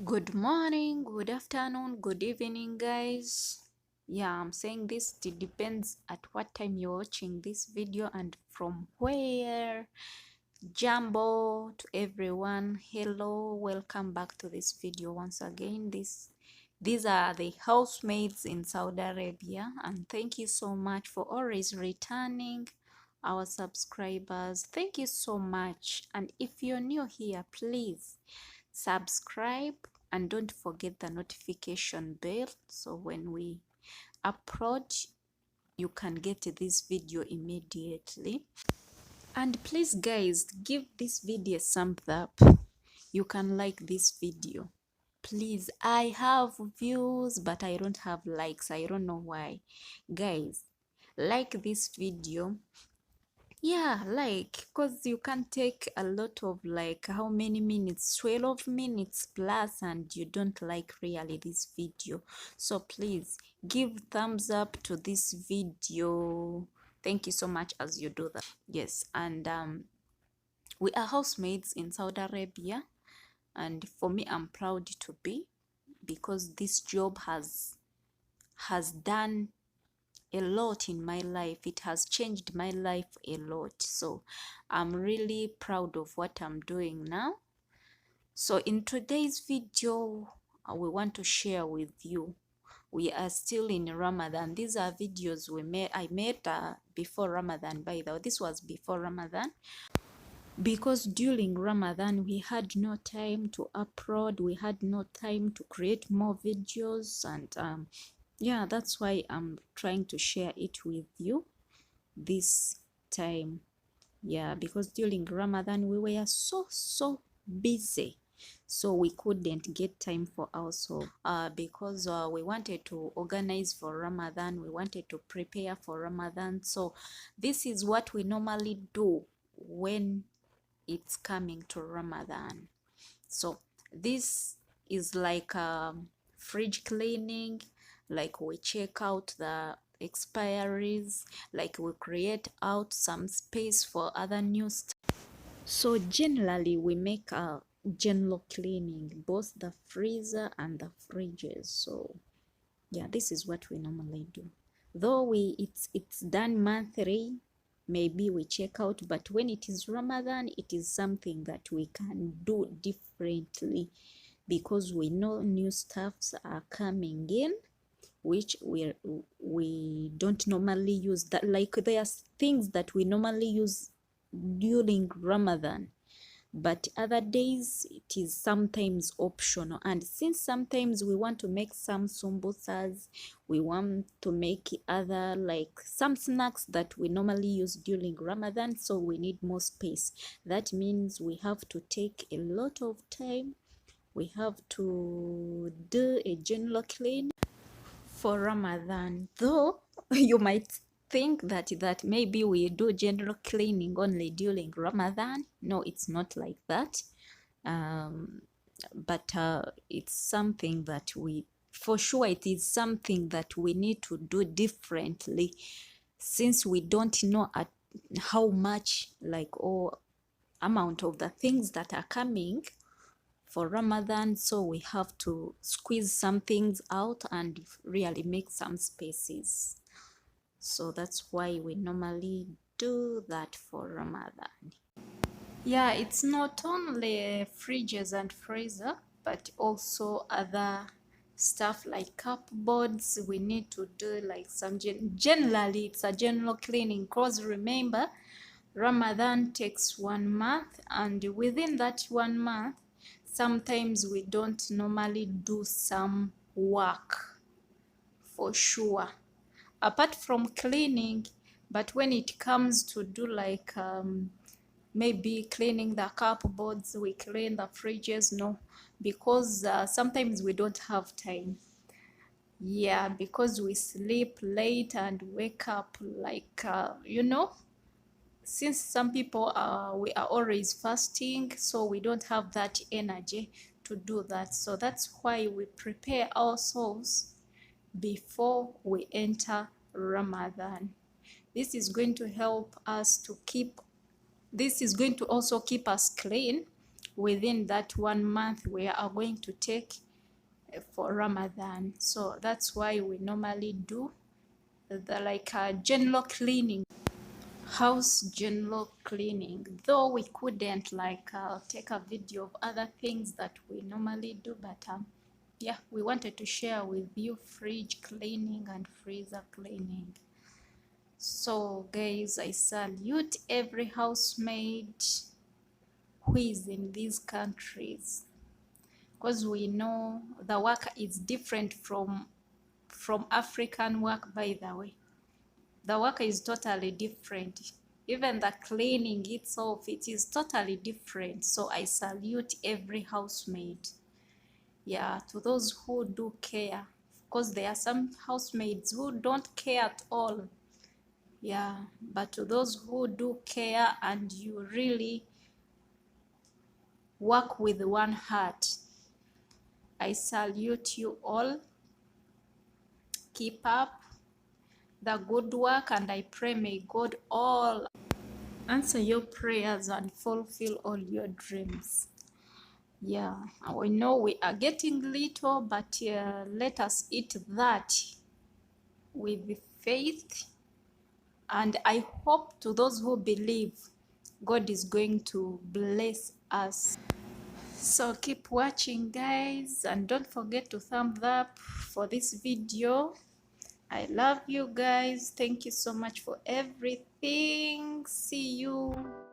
Good morning, good afternoon, good evening, guys. Yeah, I'm saying this, it depends at what time you're watching this video and from where. Jumbo to everyone. Hello, welcome back to this video once again. These are the housemaids in Saudi Arabia, and thank you so much for always returning our subscribers. Thank you so much. And if you're new here, please subscribe and don't forget the notification bell, so when we upload you can get this video immediately. And please guys, give this video a thumbs up. You can like this video, please. I have views but I don't have likes. I don't know why. Guys, like this video. Yeah, like, because you can take a lot of, like, how many minutes, 12 minutes plus, and you don't like really this video. So please give thumbs up to this video. Thank you so much as you do that. Yes, and we are housemaids in Saudi Arabia, and for me, I'm proud to be, because this job has done a lot in my life. It has changed my life a lot, so I'm really proud of what I'm doing now. So in today's video, we want to share with you, we are still in Ramadan. These are videos I made before Ramadan. By the way, this was before Ramadan, because during Ramadan we had no time to upload, we had no time to create more videos, and yeah, that's why I'm trying to share it with you this time. Yeah, because during Ramadan we were so busy, so we couldn't get time for ourselves, because we wanted to organize for Ramadan, we wanted to prepare for Ramadan. So this is what we normally do when it's coming to Ramadan. So this is like fridge cleaning, like we check out the expiries, like we create out some space for other new stuff. So generally we make a general cleaning, both the freezer and the fridges. So yeah, this is what we normally do, though it's done monthly. Maybe we check out, but when it is Ramadan, it is something that we can do differently, because we know new stuffs are coming in, which we don't normally use. That, like, there are things that we normally use during Ramadan, but other days it is sometimes optional. And since sometimes we want to make some sumbusas, we want to make other, like, some snacks that we normally use during Ramadan, so we need more space. That means we have to take a lot of time, we have to do a general clean for Ramadan. Though you might think that maybe we do general cleaning only during Ramadan. No, it's not like that. But it's something that we, for sure, it is something that we need to do differently, since we don't know at how much, like, or amount of the things that are coming for Ramadan. So we have to squeeze some things out and really make some spaces. So that's why we normally do that for Ramadan. Yeah, it's not only fridges and freezer, but also other stuff like cupboards. We need to do like some generally it's a general cleaning, because remember, Ramadan takes 1 month, and within that 1 month, sometimes we don't normally do some work, for sure, apart from cleaning. But when it comes to do, like, maybe cleaning the cupboards, we clean the fridges, no, because sometimes we don't have time. Yeah, because we sleep late and wake up, like, since some people we are always fasting, so we don't have that energy to do that. So that's why we prepare ourselves before we enter Ramadan. This is going to help us to keep, this is going to also keep us clean, within that 1 month we are going to take for Ramadan. So that's why we normally do the like general cleaning, house general cleaning, though we couldn't like take a video of other things that we normally do, but yeah, we wanted to share with you fridge cleaning and freezer cleaning. So guys, I salute every housemaid who is in these countries, because we know the work is different from African work. By the way, the work is totally different. Even the cleaning itself, it is totally different. So I salute every housemaid. Yeah, to those who do care, because there are some housemaids who don't care at all. Yeah, but to those who do care and you really work with one heart, I salute you all. Keep up the good work, and I pray may God all answer your prayers and fulfill all your dreams. Yeah, we know we are getting little, but let us eat that with faith. And I hope to those who believe, God is going to bless us. So keep watching, guys, and don't forget to thumbs up for this video. I love you guys. Thank you so much for everything. See you.